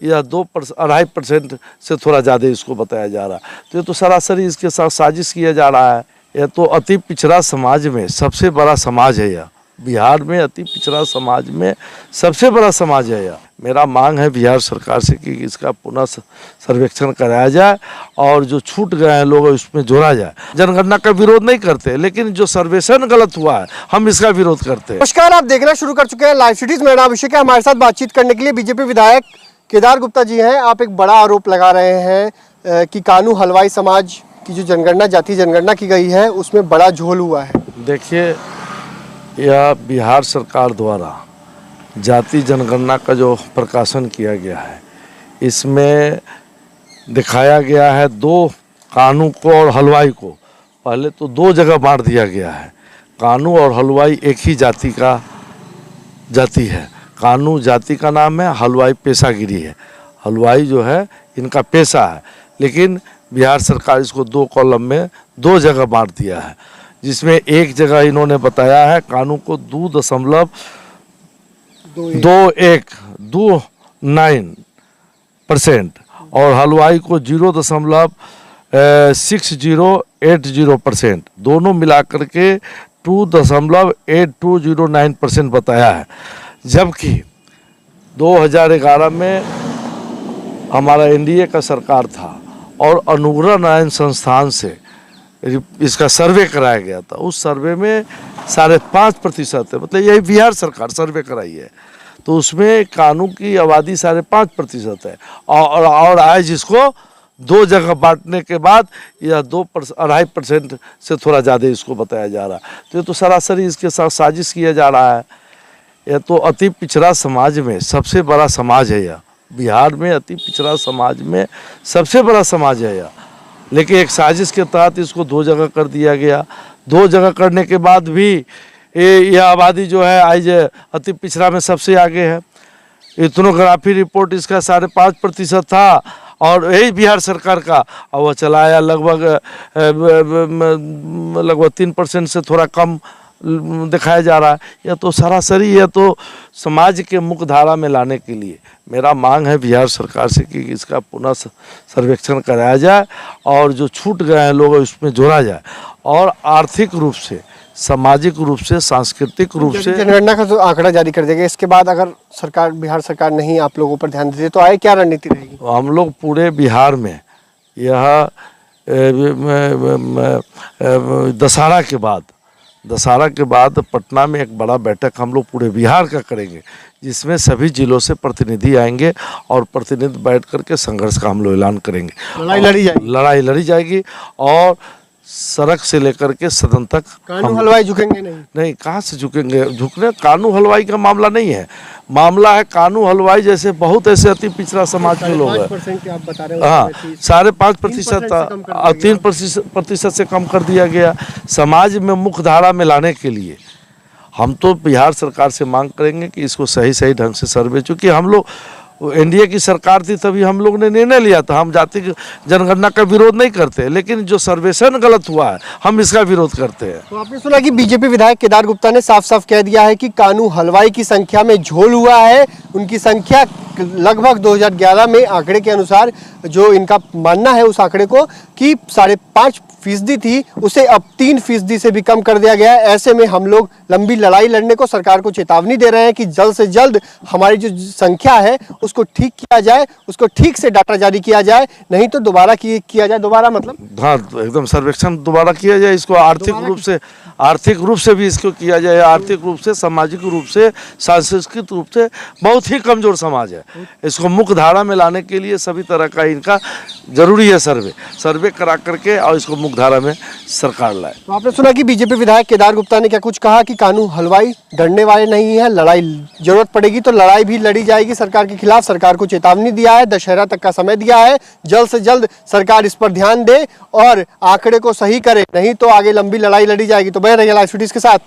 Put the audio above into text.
या 2.5% से थोड़ा ज़्यादा इसको बताया जा रहा है। तो ये तो सरासरी इसके साथ साजिश किया जा रहा है। यह तो अति पिछड़ा समाज में सबसे बड़ा समाज है यह। बिहार में अति पिछड़ा समाज में सबसे बड़ा समाज है यह। मेरा मांग है बिहार सरकार से कि इसका पुनः सर्वेक्षण कराया जाए और जो छूट गए हैं लोग उसमें जोड़ा जाए। जनगणना का विरोध नहीं करते, लेकिन जो सर्वेक्षण गलत हुआ है हम इसका विरोध करते हैं। नमस्कार, आप देखना शुरू कर चुके हैं लाइव सिटीज। मेरा नाम अभिषेक है। हमारे साथ बातचीत करने के लिए बीजेपी विधायक केदार गुप्ता जी हैं। आप एक बड़ा आरोप लगा रहे हैं कि कानू हलवाई समाज की जो जनगणना, जाति जनगणना की गई है, उसमें बड़ा झोल हुआ है। देखिए, यह बिहार सरकार द्वारा जाति जनगणना का जो प्रकाशन किया गया है, इसमें दिखाया गया है दो कानू को और हलवाई को। पहले तो दो जगह बांट दिया गया है। कानू और हलवाई एक ही जाति है। कानू जाति का नाम है, हलवाई पेशागिरी है। हलवाई जो है इनका पेशा है, लेकिन बिहार सरकार इसको दो कॉलम में दो जगह बांट दिया है, जिसमें एक जगह इन्होंने बताया है कानू को 2.29% और हलवाई को 0.6080%, दोनों मिलाकर के 2.8209% बताया है। जबकि 2011 में हमारा एनडीए का सरकार था और अनुग्रह नारायण संस्थान से इसका सर्वे कराया गया था। उस सर्वे में 5.5% है, मतलब यही बिहार सरकार सर्वे कराई है, तो उसमें कानू की आबादी 5.5% है। और आज इसको दो जगह बांटने के बाद यह 2.5% से थोड़ा ज़्यादा इसको बताया जा रहा है। तो ये तो सरासरी इसके साथ साजिश किया जा रहा है। यह तो अति पिछड़ा समाज में सबसे बड़ा समाज है यह। बिहार में अति पिछड़ा समाज में सबसे बड़ा समाज है यह, लेकिन एक साजिश के तहत इसको दो जगह कर दिया गया। दो जगह करने के बाद भी यह आबादी जो है आज अति पिछड़ा में सबसे आगे है। इथनोग्राफी रिपोर्ट इसका 5.5% था और यही बिहार सरकार का, और वह चलाया लगभग 3% से थोड़ा कम दिखाया जा रहा है। यह तो सरासरी, यह तो समाज के मुख्य धारा में लाने के लिए मेरा मांग है बिहार सरकार से कि इसका पुनः सर्वेक्षण कराया जाए और जो छूट गए हैं लोग उसमें जोड़ा जाए और आर्थिक रूप से, सामाजिक रूप से, सांस्कृतिक रूप से। जनगणना का जो आंकड़ा जारी कर देगा, इसके बाद अगर सरकार, बिहार सरकार नहीं आप लोगों पर ध्यान देती तो आगे क्या रणनीति रहेगी? हम लोग पूरे बिहार में यह दशहरा के बाद पटना में एक बड़ा बैठक हम लोग पूरे बिहार का करेंगे, जिसमें सभी जिलों से प्रतिनिधि आएंगे और प्रतिनिधि बैठ करके संघर्ष का हम लोग ऐलान करेंगे। लड़ाई लड़ी जाएगी और सड़क से लेकर के सदन तक। कानू हलवाई झुकेंगे नहीं? कहाँ से झुकेंगे? झुकने कानू हलवाई का मामला नहीं है। मामला है कानू हलवाई जैसे बहुत ऐसे अति पिछड़ा समाज के लोग हैं। हाँ, 5.5% था, 3% से कम कर दिया गया। समाज में मुख्य धारा में लाने के लिए हम तो बिहार सरकार से मांग करेंगे कि इसको सही ढंग से सर्वे, चूँकि हम लोग एनडीए की सरकार थी तभी हम लोग ने निर्णय लिया था। हम जाति जनगणना का विरोध नहीं करते, लेकिन जो सर्वेक्षण गलत हुआ है हम इसका विरोध करते हैं। तो आपने सुना कि बीजेपी विधायक केदार गुप्ता ने साफ साफ कह दिया है कि कानू हलवाई की संख्या में झोल हुआ है। उनकी संख्या लगभग 2011 में आंकड़े के अनुसार, जो इनका मानना है उस आंकड़े को कि 5.5% थी, उसे अब 3% से भी कम कर दिया गया है। ऐसे में हम लोग लंबी लड़ाई लड़ने को सरकार को चेतावनी दे रहे हैं कि जल्द से जल्द हमारी जो संख्या है उसको ठीक किया जाए, उसको ठीक से डाटा जारी किया जाए, नहीं तो दोबारा किया जाए। दोबारा मतलब हाँ, एकदम सर्वेक्षण दोबारा किया जाए। इसको आर्थिक रूप से भी इसको किया जाए। आर्थिक रूप से, सामाजिक रूप से, सांस्कृतिक रूप से बहुत ही कमजोर समाज है। इसको मुख्य धारा में लाने के लिए सभी तरह का इनका जरूरी है सर्वे करा करके और इसको मुख्य धारा में सरकार लाए। तो आपने सुना कि बीजेपी विधायक केदार गुप्ता ने क्या कुछ कहा कि कानू हलवाई डरने वाले नहीं है, लड़ाई जरूरत पड़ेगी तो लड़ाई भी लड़ी जाएगी सरकार के खिलाफ। सरकार को चेतावनी दिया है, दशहरा तक का समय दिया है, जल्द से जल्द सरकार इस पर ध्यान दे और आंकड़े को सही करे, नहीं तो आगे लंबी लड़ाई लड़ी जाएगी। तो बने रहिए लाइव सिटीज के साथ।